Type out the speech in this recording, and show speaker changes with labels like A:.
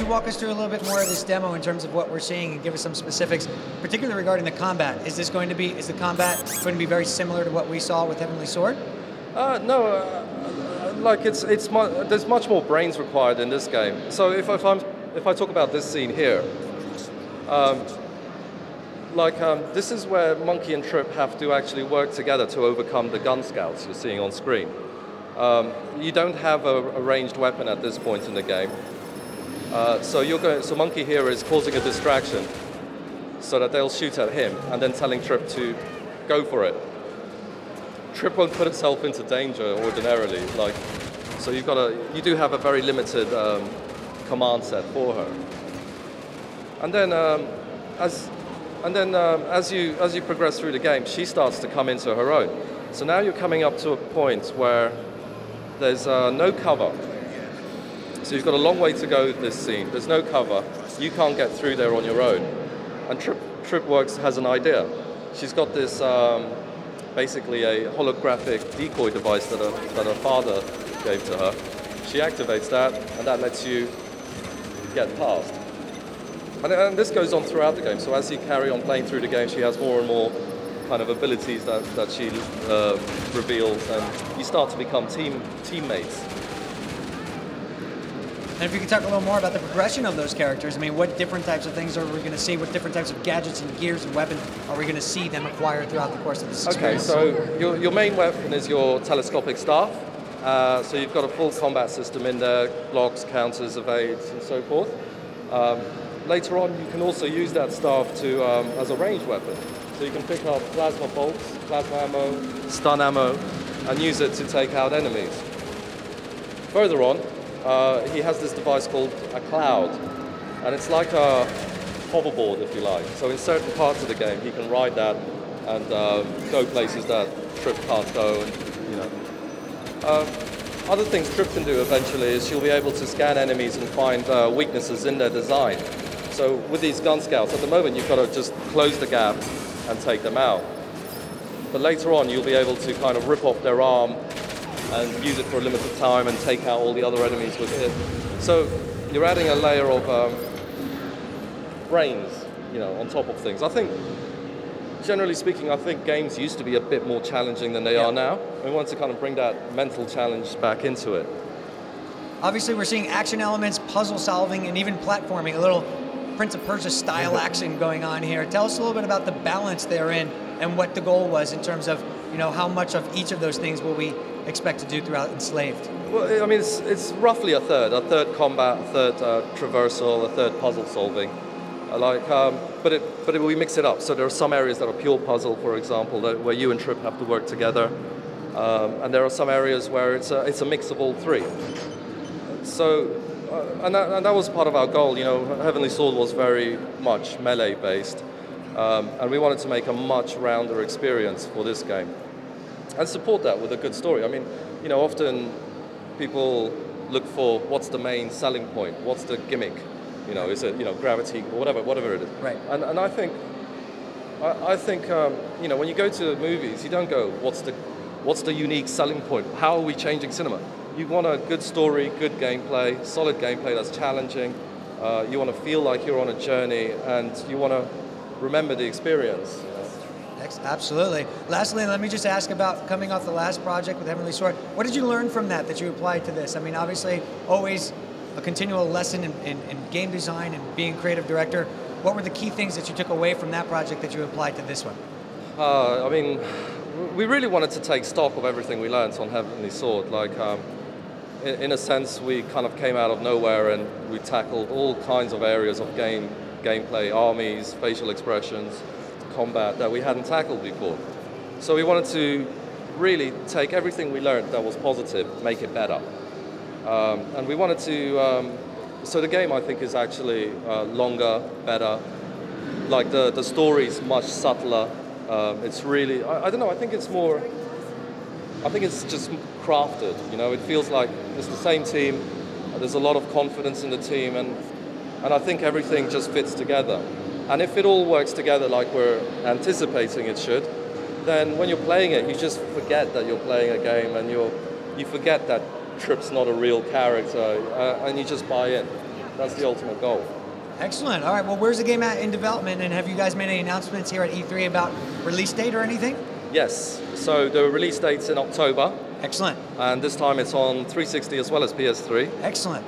A: walk us through a little bit more of this demo in terms of what we're seeing and give us some specifics, particularly regarding the combat? Is the combat going to be very similar to what we saw with Heavenly Sword?
B: No, like there's much more brains required in this game. So if I talk about this scene here, this is where Monkey and Trip have to actually work together to overcome the gun scouts you're seeing on screen. You don't have a ranged weapon at this point in the game, so Monkey here is causing a distraction, so that they'll shoot at him and then telling Trip to go for it. Trip won't put itself into danger ordinarily, so you do have a very limited command set for her. And then as you progress through the game, she starts to come into her own. So now you're coming up to a point where there's no cover. So you've got a long way to go this scene. There's no cover. You can't get through there on your own. And Trip has an idea. She's got this basically a holographic decoy device that her father gave to her. She activates that, and that lets you get past. And this goes on throughout the game. So as you carry on playing through the game, she has more and more kind of abilities that she reveals, and you start to become teammates.
A: And if you could talk a little more about the progression of those characters, I mean, what different types of things are we going to see? What different types of gadgets and gears and weapons are we going to see them acquire throughout the course of this experience?
B: Okay, so your main weapon is your telescopic staff. So you've got a full combat system in there, blocks, counters, evades, and so forth. Later on, you can also use that staff as a ranged weapon. So you can pick up plasma bolts, plasma ammo, stun ammo, and use it to take out enemies. Further on, he has this device called a cloud, and it's like a hoverboard, if you like. So in certain parts of the game, he can ride that and go places that Trip can't go. And, other things Trip can do eventually is she'll be able to scan enemies and find weaknesses in their design. So with these gun scouts, at the moment you've got to just close the gap and take them out. But later on you'll be able to kind of rip off their arm and use it for a limited time and take out all the other enemies with it. So you're adding a layer of brains, on top of things. I think, generally speaking, I think games used to be a bit more challenging than they are now. We want to kind of bring that mental challenge back into it.
A: Obviously, we're seeing action elements, puzzle solving, and even platforming, a little Prince of Persia style action going on here. Tell us a little bit about the balance therein and what the goal was in terms of, how much of each of those things will we expect to do throughout Enslaved?
B: Well, I mean, it's roughly a third combat, a third traversal, a third puzzle solving. But we mix it up. So there are some areas that are pure puzzle, for example, where you and Trip have to work together, and there are some areas where it's a mix of all three. So, and that was part of our goal. Heavenly Sword was very much melee based, and we wanted to make a much rounder experience for this game, and support that with a good story. I mean, often people look for what's the main selling point, what's the gimmick. Is it gravity or whatever it is?
A: Right.
B: And I think when you go to movies, you don't go what's the unique selling point? How are we changing cinema? You want a good story, good gameplay, solid gameplay that's challenging. You want to feel like you're on a journey, and you want to remember the experience.
A: Absolutely. Lastly, let me just ask about coming off the last project with Heavenly Sword. What did you learn from that you applied to this? I mean, obviously, always a continual lesson in game design and being a creative director. What were the key things that you took away from that project that you applied to this one?
B: I mean, we really wanted to take stock of everything we learned on Heavenly Sword. In a sense, we kind of came out of nowhere and we tackled all kinds of areas of gameplay, armies, facial expressions, combat that we hadn't tackled before. So we wanted to really take everything we learned that was positive, make it better. And we wanted to, so the game I think is actually longer, better, the story's much subtler. It's really, I don't know, I think it's just crafted, it feels like it's the same team, there's a lot of confidence in the team, and I think everything just fits together. And if it all works together like we're anticipating it should, then when you're playing it, you just forget that you're playing a game, and you forget that Trip's not a real character, and you just buy in. That's the ultimate goal.
A: Excellent. All right. Well, where's the game at in development, and have you guys made any announcements here at E3 about release date or anything?
B: Yes. So the release date's in October.
A: Excellent.
B: And this time it's on 360 as well as PS3.
A: Excellent.